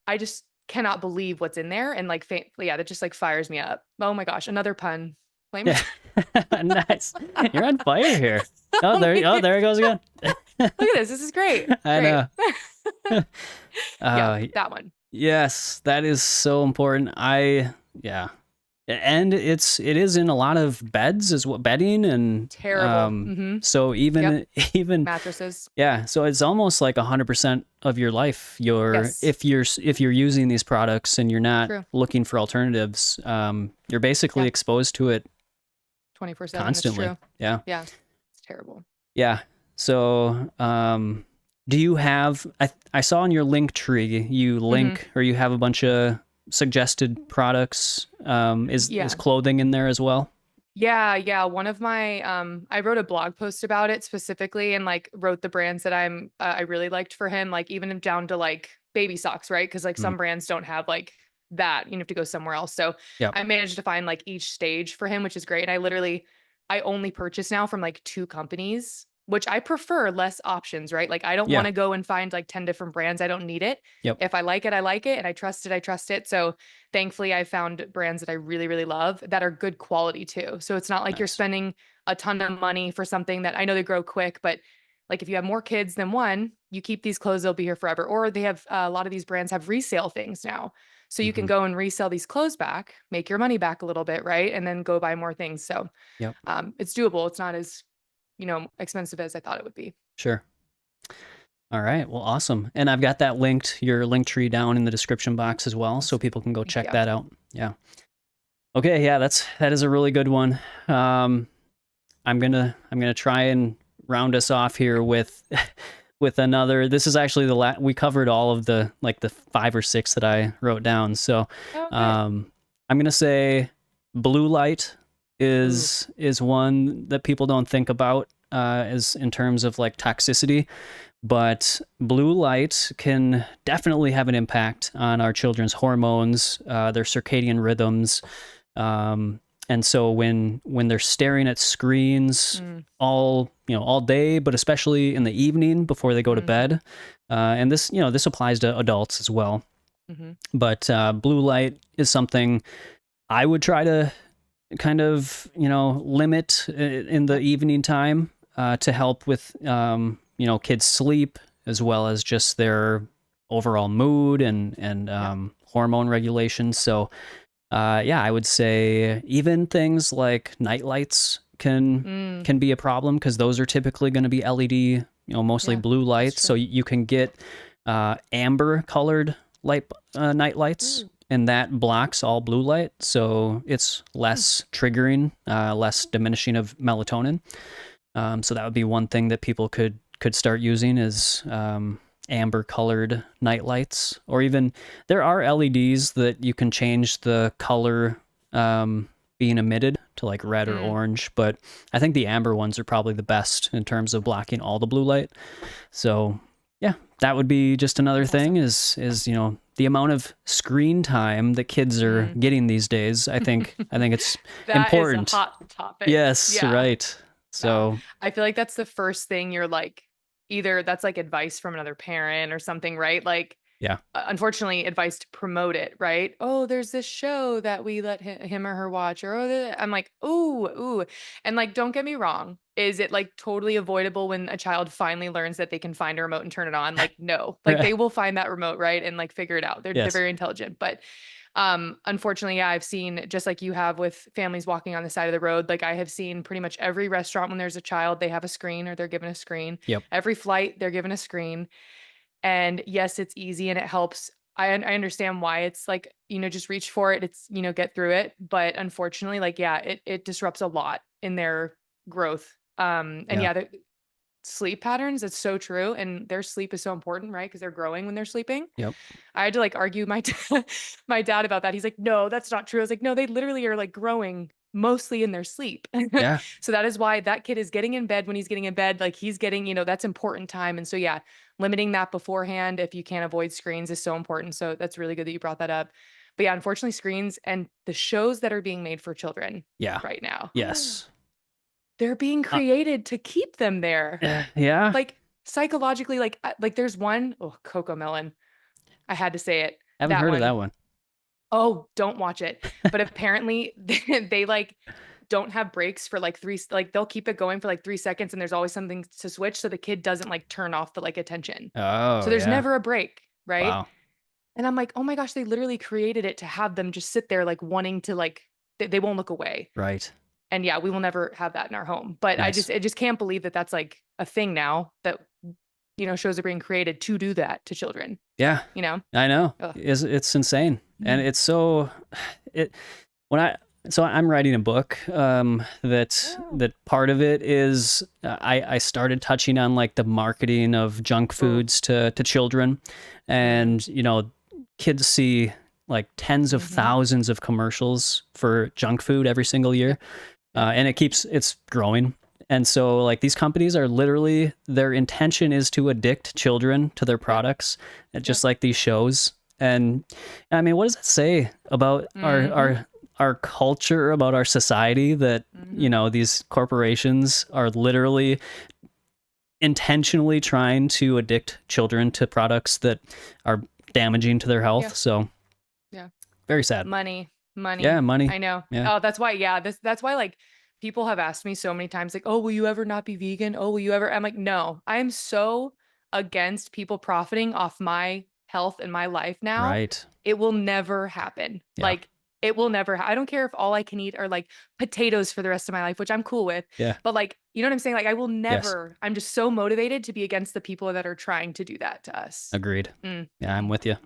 I just cannot believe what's in there. And like, yeah, that just like fires me up. Oh my gosh, another pun. Yeah. Nice. You're on fire here. Oh, there it goes again. Look at this. This is great. I know. Yeah, that one. Yes, that is so important. And it is in a lot of beds as well, bedding and terrible. So even mattresses. Yeah, so it's almost like 100% of your life. If you're using these products and you're not looking for alternatives, you're basically exposed to it 24/7 constantly. That's true. Yeah. Yeah. It's terrible. Yeah. So, do you have, I saw on your link tree, you link or you have a bunch of suggested products. Is clothing in there as well? Yeah. One of my, I wrote a blog post about it specifically and like wrote the brands that I really liked for him, like even down to like baby socks, right? Cause like some brands don't have like that, you have to go somewhere else. So I managed to find like each stage for him, which is great. And I only purchase now from like 2 companies, which I prefer less options, right? Like I don't want to go and find like 10 different brands. I don't need it. Yep. If I like it, I like it. And I trust it, I trust it. So thankfully I found brands that I really, really love that are good quality too. So it's not like you're spending a ton of money for something that I know they grow quick, but like if you have more kids than one, you keep these clothes, they'll be here forever. Or they have a lot of these brands have resale things now. So you can go and resell these clothes back, make your money back a little bit, right? And then go buy more things. So it's doable. It's not as, expensive as I thought it would be. Sure. All right. Well, awesome. And I've got that your link tree down in the description box as well, so people can go check that out. Yeah. Okay. Yeah, that is a really good one. I'm gonna try and round us off here with with another. This is actually we covered all of the like the 5 or 6 that I wrote down. So Oh, good. I'm gonna say blue light Ooh. is one that people don't think about as in terms of like toxicity, but blue light can definitely have an impact on our children's hormones, their circadian rhythms. And so when they're staring at screens all day, but especially in the evening before they go to bed, and this applies to adults as well. Mm-hmm. But blue light is something I would try to kind of limit in the evening time to help with kids' sleep as well as just their overall mood and hormone regulation. So I would say even things like night lights can be a problem because those are typically going to be LED, mostly blue lights. So you can get amber colored night lights, and that blocks all blue light. So it's less triggering, less diminishing of melatonin. So that would be one thing that people could start using is amber colored night lights, or even there are LEDs that you can change the color being emitted to like red or orange, but I think the amber ones are probably the best in terms of blocking all the blue light. So yeah, that would be just another thing is the amount of screen time that kids are getting these days. I think it's important. That is a hot topic. Yes, Yeah. right. So I feel like that's the first thing you're like, either that's like advice from another parent or something, right? Like, yeah, unfortunately, advice to promote it, right? Oh, there's this show that we let him or her watch, or I'm like, ooh, and like, don't get me wrong, is it like totally avoidable when a child finally learns that they can find a remote and turn it on? Like, no, like they will find that remote, right, and like figure it out. They're yes, very intelligent, but unfortunately, yeah, I've seen, just like you have with families walking on the side of the road, like I have seen pretty much every restaurant when there's a child, they have a screen or they're given a screen. yep, Every flight, they're given a screen. And yes, it's easy and it helps. I understand why it's like, just reach for it. It's, get through it. But unfortunately, like, yeah, it disrupts a lot in their growth. And yeah, yeah, the sleep patterns, it's so true. And their sleep is so important, right? Because they're growing when they're sleeping. yep, I had to like argue my dad about that. He's like, no, that's not true. I was like, no, they literally are like growing mostly in their sleep. yeah, So that is why that kid is getting in bed when he's getting in bed. Like he's getting, that's important time. And so, yeah, limiting that beforehand, if you can't avoid screens, is so important. So that's really good that you brought that up. But yeah, unfortunately, screens and the shows that are being made for children yeah, right now, yes, they're being created to keep them there. yeah. Like psychologically, like there's one, oh, Coco Melon. I had to say it. Haven't That heard of one. that one. Oh, don't watch it. But apparently they like don't have breaks for like like they'll keep it going for like 3 seconds and there's always something to switch. So the kid doesn't like turn off the like attention. So Oh there's yeah, never a break. Right. wow, And I'm like, oh my gosh, they literally created it to have them just sit there like wanting to like, they won't look away. right, And yeah, we will never have that in our home. But nice. I just can't believe that that's like a thing now that, shows are being created to do that to children, Yeah, you know? I know. Ugh. It's insane, and it's so it when I'm writing a book that part of it is I started touching on like the marketing of junk foods to children, and kids see like tens of thousands of commercials for junk food every single year, and it's growing. And so like these companies are literally, their intention is to addict children to their products, just like these shows. And I mean, what does that say about our culture, about our society, that these corporations are literally intentionally trying to addict children to products that are damaging to their health? Yeah. So Yeah. very sad. Money. Yeah, money. I know. Yeah. Oh, that's why. Yeah. That's why like people have asked me so many times, like, oh, will you ever not be vegan? Oh, will you ever? I'm like, no, I am so against people profiting off my health and my life now. Right. It will never happen. Yeah. Like it will never. I don't care if all I can eat are like potatoes for the rest of my life, which I'm cool with. Yeah. But like, you know what I'm saying? Like I will Yes. never, I'm just so motivated to be against the people that are trying to do that to us. Agreed. Yeah, I'm with you.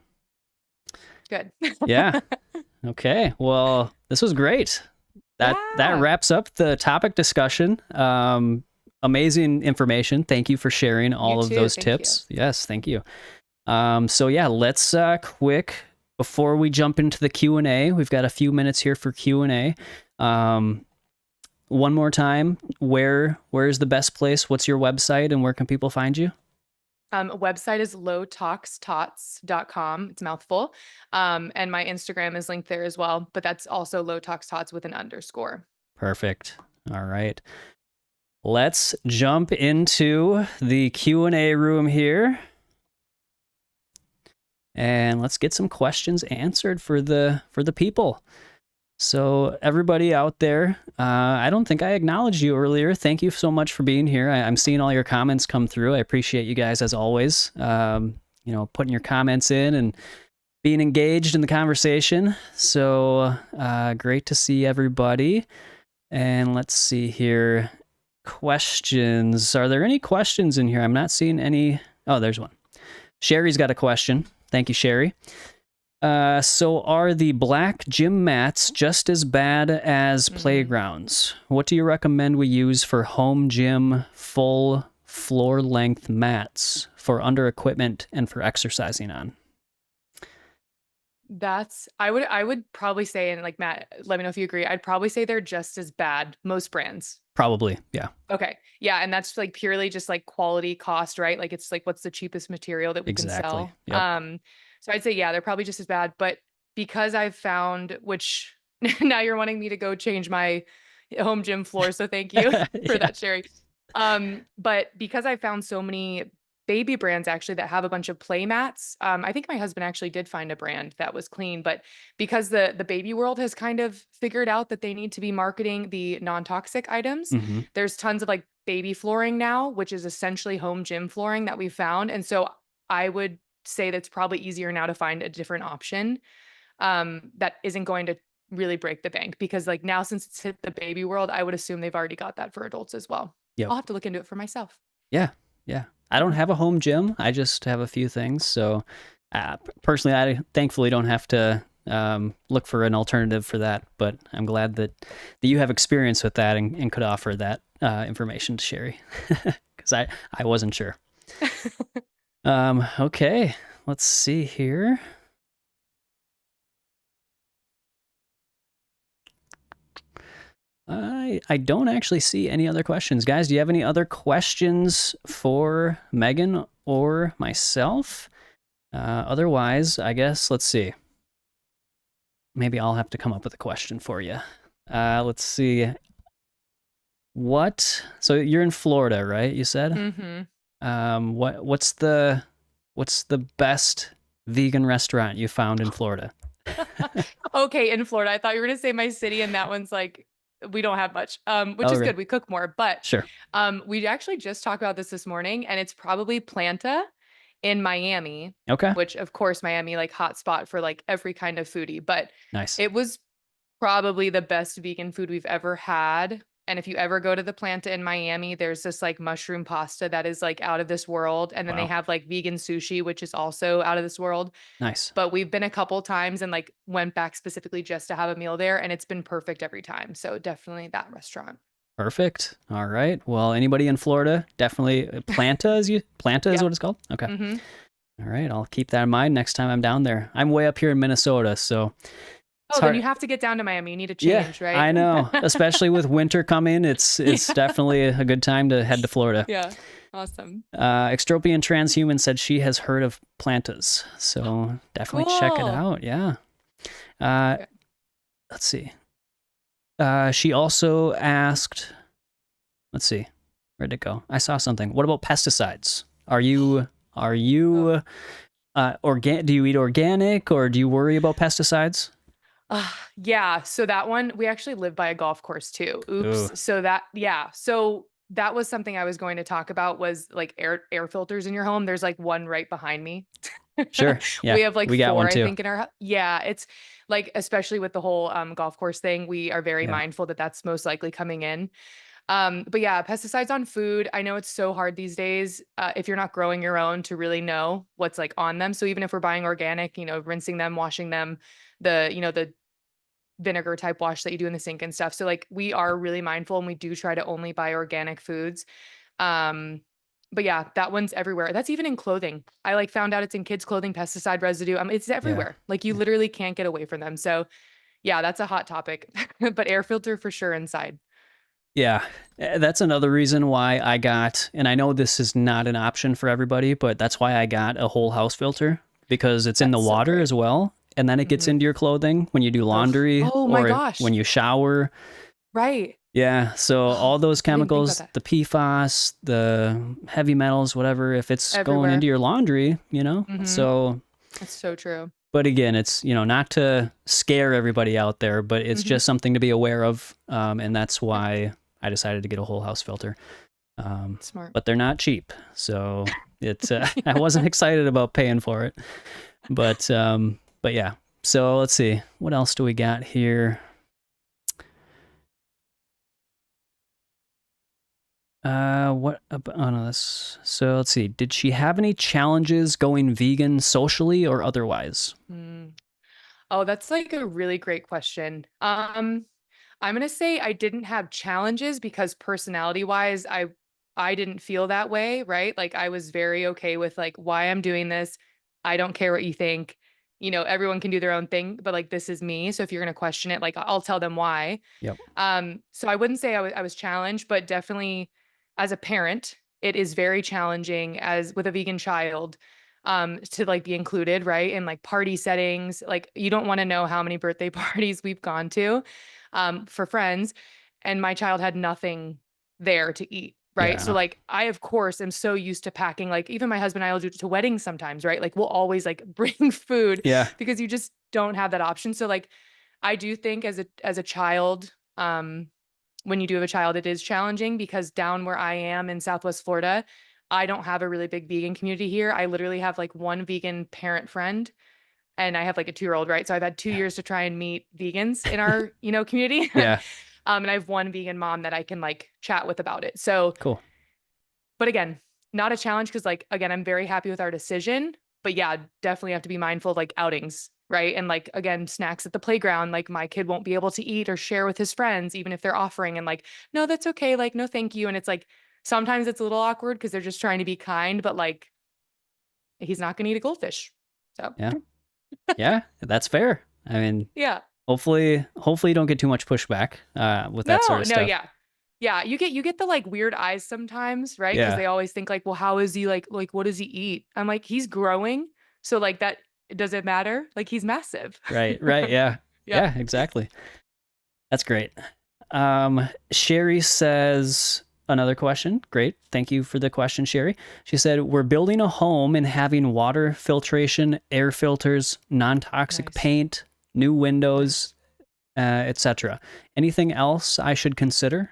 Good. Yeah. Okay. Well, this was great. That Yeah. wraps up the topic discussion. amazing information. Thank you for sharing You all of too. those Thank you. tips. Yes, thank you. So yeah, let's quick before we jump into the Q&A. We've got a few minutes here for Q&A. One more time, where's the best place? What's your website and where can people find you? Website is low-tox-tots.com. It's a mouthful. And my Instagram is linked there as well, but that's also low-tox tots with an underscore. Perfect. All right. Let's jump into the Q&A room here. And let's get some questions answered for the people. So everybody out there, I don't think I acknowledged you earlier. Thank you so much for being here. I'm seeing all your comments come through. I appreciate you guys as always. Putting your comments in and being engaged in the conversation. So great to see everybody. And let's see here. Questions. Are there any questions in here? I'm not seeing any. Oh, there's one. Sherry's got a question. Thank you, Sherry. So are the black gym mats just as bad as playgrounds? What do you recommend we use for home gym full floor length mats for under equipment and for exercising on? I would probably say, and like Matt, let me know if you agree. I'd probably say they're just as bad, most brands. Probably, yeah. Okay. Yeah. And that's like purely just like quality cost, right? Like it's like what's the cheapest material that we can Exactly. sell. Yep. So I'd say, yeah, they're probably just as bad. But because I've found, which now you're wanting me to go change my home gym floor. So thank you for Yeah. that, Sherry. But because I found so many baby brands actually that have a bunch of play mats, I think my husband actually did find a brand that was clean, but because the baby world has kind of figured out that they need to be marketing the non-toxic items, Mm-hmm. there's tons of like baby flooring now, which is essentially home gym flooring that we found. And so I would say that's probably easier now to find a different option that isn't going to really break the bank, because like now since it's hit the baby world, I would assume they've already got that for adults as well. Yep. I'll have to look into it for myself. Yeah. Yeah. I don't have a home gym. I just have a few things. So personally, I thankfully don't have to look for an alternative for that. But I'm glad that you have experience with that and could offer that information to Sherry, because I wasn't sure. Okay, let's see here. I don't actually see any other questions. Guys, do you have any other questions for Meghan or myself? Otherwise, I guess, let's see. Maybe I'll have to come up with a question for you. Let's see. So you're in Florida, right? You said? Mm-hmm. What's the best vegan restaurant you found in Florida? Okay, in Florida. I thought you were gonna say my city, and that one's like we don't have much, which is Okay. good. We cook more, but Sure. we actually just talked about this morning, and it's probably Planta in Miami, Okay. which of course Miami like hot spot for like every kind of foodie, but Nice. it was probably the best vegan food we've ever had. And if you ever go to the Planta in Miami, there's this like mushroom pasta that is like out of this world. And then they Wow. have like vegan sushi, which is also out of this world. Nice. But we've been a couple times and like went back specifically just to have a meal there. And it's been perfect every time. So definitely that restaurant. Perfect. All right. Well, anybody in Florida, definitely Planta is Yep. what it's called? Okay. Mm-hmm. All right. I'll keep that in mind next time I'm down there. I'm way up here in Minnesota, so it's Oh, hard. then you have to get down to Miami. You need a Yeah, change, right? I know. Especially with winter coming, it's definitely a good time to head to Florida. Yeah. Awesome. Extropian Transhuman said she has heard of Plantas, so definitely check it Cool. out. Yeah. Okay. Let's see. She also asked, let's see, where'd it go? I saw something. What about pesticides? Are you do you eat organic, or do you worry about pesticides? Yeah. So that one, we actually live by a golf course too. Ooh. Oops. So that, yeah. So that was something I was going to talk about, was like air filters in your home. There's like one right behind me. Sure. Yeah. We have like We got four, one I too. think, in our, yeah, it's like, especially with the whole golf course thing, we are very Yeah. mindful that that's most likely coming in. But yeah, pesticides on food. I know it's so hard these days, if you're not growing your own, to really know what's like on them. So even if we're buying organic, rinsing them, washing them, the vinegar type wash that you do in the sink and stuff. So like we are really mindful and we do try to only buy organic foods. Um, but yeah, that one's everywhere. That's even in clothing. I like found out it's in kids' clothing, pesticide residue. It's Yeah. everywhere. Like you literally can't get away from them. So yeah, that's a hot topic. But air filter for sure inside. Yeah, that's another reason why I got, and I know this is not an option for everybody, but that's why I got a whole house filter because it's in the That's so water great. as well. And then it gets Mhm. into your clothing when you do Ugh. laundry Oh my or gosh. when you shower. Right. Yeah, so Oh, all those I didn't think about chemicals, that. the PFAS, the heavy metals, whatever, if it's going into Everywhere. your laundry, you know? Mhm. So, That's so true. but again, it's, not to scare everybody out there, but it's Mhm. just something to be aware of. And that's Yep. why I decided to get a whole house filter. Smart. But they're not cheap. So it's, I Yeah. wasn't excited about paying for it. But yeah. So let's see. What else do we got here? What about, oh no, this, so let's see. Did she have any challenges going vegan socially or otherwise? Mm. Oh, that's like a really great question. I'm gonna say I didn't have challenges because personality-wise, I didn't feel that way, right? Like I was very okay with like why I'm doing this. I don't care what you think. Everyone can do their own thing, but like this is me. So if you're gonna question it, like I'll tell them why. Yep. So I wouldn't say I was challenged, but definitely as a parent, it is very challenging as with a vegan child to like be included, right? In like party settings. Like you don't want to know how many birthday parties we've gone to for friends. And my child had nothing there to eat. Right. So Yeah. like I of course am so used to packing, like even my husband and I will do it to weddings sometimes, right? Like we'll always like bring food Yeah. because you just don't have that option. So like I do think as a child, when you do have a child, it is challenging because down where I am in Southwest Florida, I don't have a really big vegan community here. I literally have like one vegan parent friend and I have like a 2-year-old, right? So I've had 2 years to try and meet vegans in our, community. Yeah. And I have one vegan mom that I can like chat with about it. So, Cool. but again, not a challenge because like again, I'm very happy with our decision. But yeah, definitely have to be mindful of like outings, right? And like again, snacks at the playground, like my kid won't be able to eat or share with his friends, even if they're offering and like, no, that's okay, like, no, thank you. And it's like sometimes it's a little awkward because they're just trying to be kind, but like he's not gonna eat a goldfish. So Yeah. Yeah. That's fair. I mean, yeah. hopefully you don't get too much pushback with that sort No, of no, stuff. yeah. Yeah, you get the, like, weird eyes sometimes, right? Because Yeah. they always think, like, "Well, how is he, like, what does he eat?" I'm like, "He's growing, so, like, that does it matter? Like, he's massive." Right. Right. Yeah. Yep. Yeah, exactly. That's great. Sherry says another question. Great. Thank you for the question, Sherry. She said, we're building a home and having water filtration, air filters, non-toxic Nice, paint, new windows, nice. etc. Anything else I should consider?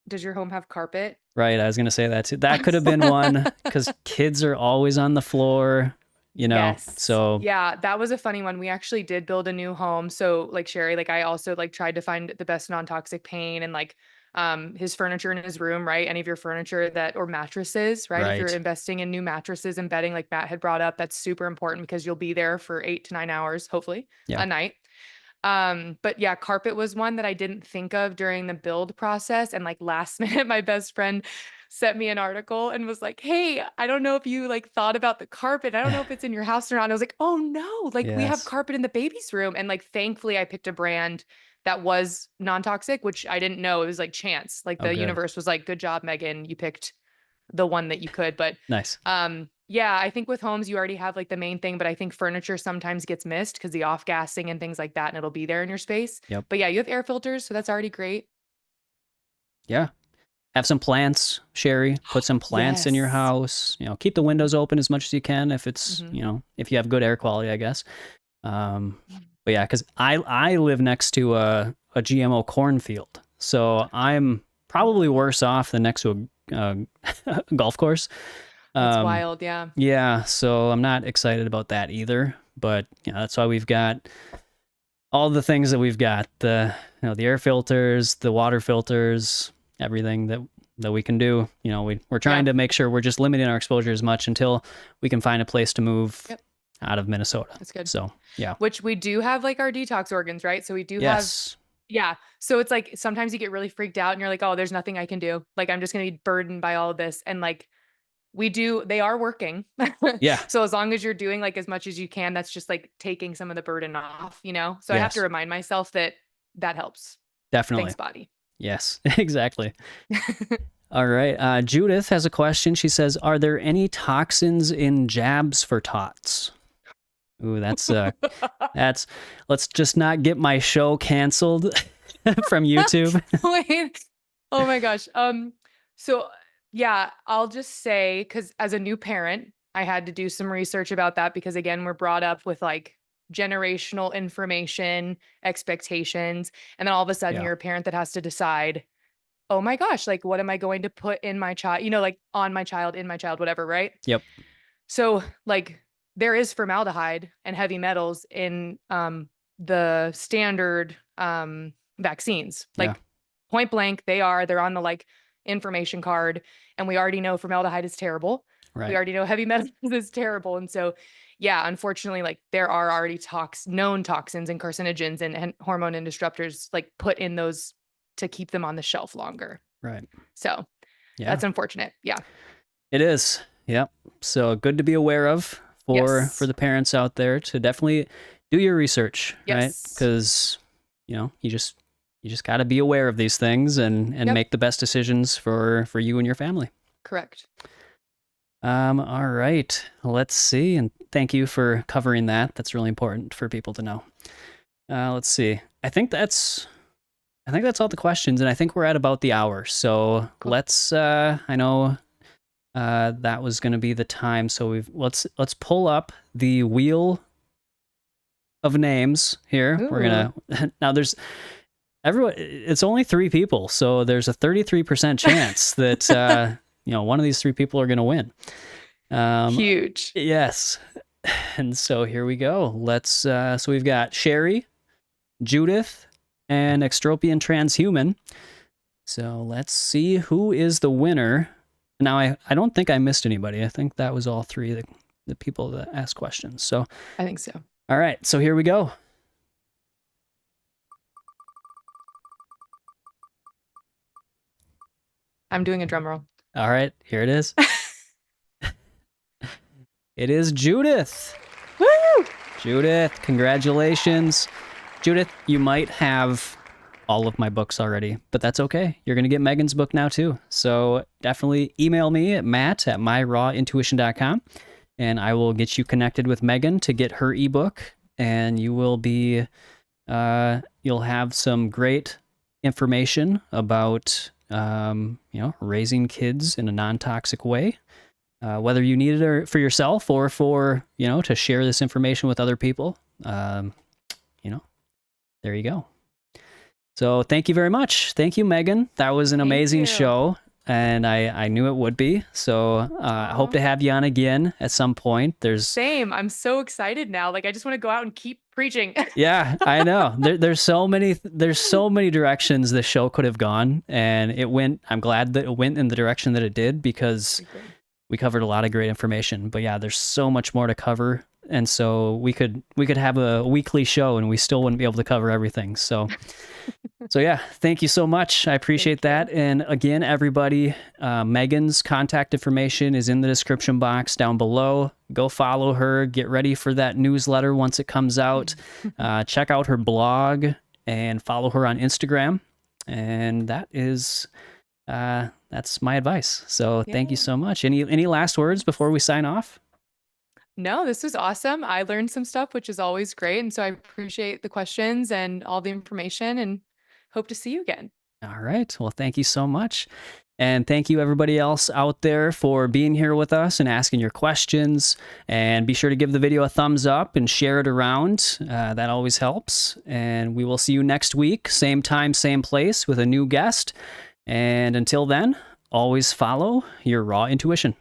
Does your home have carpet? Right. I was going to say that too. That could have been one because kids are always on the floor. Yes. So, Yeah, that was a funny one. We actually did build a new home. So, like Sherry, like I also like tried to find the best non-toxic paint and like his furniture in his room, right? Any of your furniture that or mattresses, right? If you're right. investing in new mattresses and bedding like Matt had brought up, that's super important because you'll be there for 8 to 9 hours, hopefully, Yeah. a night. But yeah, carpet was one that I didn't think of during the build process. And like last minute, my best friend sent me an article and was like, "Hey, I don't know if you like thought about the carpet. I don't know if it's in your house or not." And I was like, "Oh no, like we have Yes. carpet in the baby's room." And like thankfully I picked a brand that was non-toxic, which I didn't know. It was like chance. Like Oh, the good. universe was like, "Good job, Megan. You picked the one that you could." But Nice. yeah, I think with homes you already have like the main thing, but I think furniture sometimes gets missed because the off gassing and things like that, and it'll be there in your space. Yep. But yeah, you have air filters, so that's already great. Yeah. Have some plants, Sherry. Put some plants in your Yes. house. Keep the windows open as much as you can if it's, Hmm. if you have good air quality, I guess. But yeah, because I live next to a GMO cornfield, so I'm probably worse off than next to a golf course. That's Um, wild. Yeah. yeah, so I'm not excited about that either. But that's why we've got all the things that we've got, the air filters, the water filters, everything that we can do. We're Yeah. trying to make sure we're just limiting our exposure as much until we can find a place to move. Yep. out of Minnesota. That's good. So yeah. Which we do have like our detox organs, right? So we do have, Yes. yeah. So it's like sometimes you get really freaked out and you're like, oh, there's nothing I can do. Like I'm just gonna be burdened by all of this. And like they are working. Yeah. So as long as you're doing like as much as you can, that's just like taking some of the burden off, you know? So I have to Yes. remind myself that that helps. Definitely. Thanks, body. Yes, exactly. All right. Judith has a question. She says, "Are there any toxins in jabs for tots?" Ooh, that's let's just not get my show canceled from YouTube. Wait. Oh my gosh. So yeah, I'll just say, because as a new parent, I had to do some research about that because again, we're brought up with like generational information, expectations, and then all of a sudden Yeah. you're a parent that has to decide, oh my gosh, like what am I going to put in my child, like on my child, in my child, whatever, right? Yep. So like there is formaldehyde and heavy metals in the standard vaccines. Like Yeah. point blank, they're on the like information card, and we already know formaldehyde is terrible. Right. We already know heavy metals is terrible. And so yeah, unfortunately, like there are already known toxins and carcinogens and hormone and disruptors like put in those to keep them on the shelf longer. Right. So Yeah. that's unfortunate. Yeah. It is. Yep. So good to be aware of for the parents out there to definitely do your research, right? Because you just got to be aware of these things and make the best decisions for you and your family. Correct. All right. Let's see. And thank you for covering that. That's really important for people to know. Let's see. I think that's all the questions, and I think we're at about the hour. So Cool. let's. I know that was going to be the time. So let's pull up the wheel of names here. Ooh. We're gonna now. There's everyone. It's only 3 people, so there's a 33% chance that one of these 3 people are going to win. Huge. Yes. And so here we go. Let's. So we've got Sherry, Judith, and Extropian Transhuman. So let's see who is the winner. Now, I don't think I missed anybody. I think that was all 3 the people that asked questions. So I think so. All right. So here we go. I'm doing a drum roll. All right. Here it is. It is Judith. Woo! Judith, congratulations. Judith, you might have all of my books already, but that's okay. You're going to get Megan's book now too. So definitely email me at matt@myrawintuition.com and I will get you connected with Megan to get her ebook, and you will be, you'll have some great information about, raising kids in a non-toxic way. Whether you need it for yourself or for, to share this information with other people, there you go. So thank you very much. Thank you, Megan. That was an amazing show, and I knew it would be. So I hope to have you on again at some point. Same. I'm so excited now. Like I just want to go out and keep preaching. Yeah, I know. There's so many directions this show could have gone, and I'm glad that it went in the direction that it did, because we covered a lot of great information. But yeah, there's so much more to cover. And so we could have a weekly show and we still wouldn't be able to cover everything. So yeah, thank you so much. I appreciate that. And again, everybody, Megan's contact information is in the description box down below. Go follow her, get ready for that newsletter once it comes out. Check out her blog and follow her on Instagram. And that is, that's my advice. So thank you so much. Any last words before we sign off? No, this was awesome. I learned some stuff, which is always great. And so I appreciate the questions and all the information, and hope to see you again. All right. Well, thank you so much. And thank you everybody else out there for being here with us and asking your questions. And be sure to give the video a thumbs up and share it around. That always helps. And we will see you next week, same time, same place, with a new guest. And until then, always follow your raw intuition.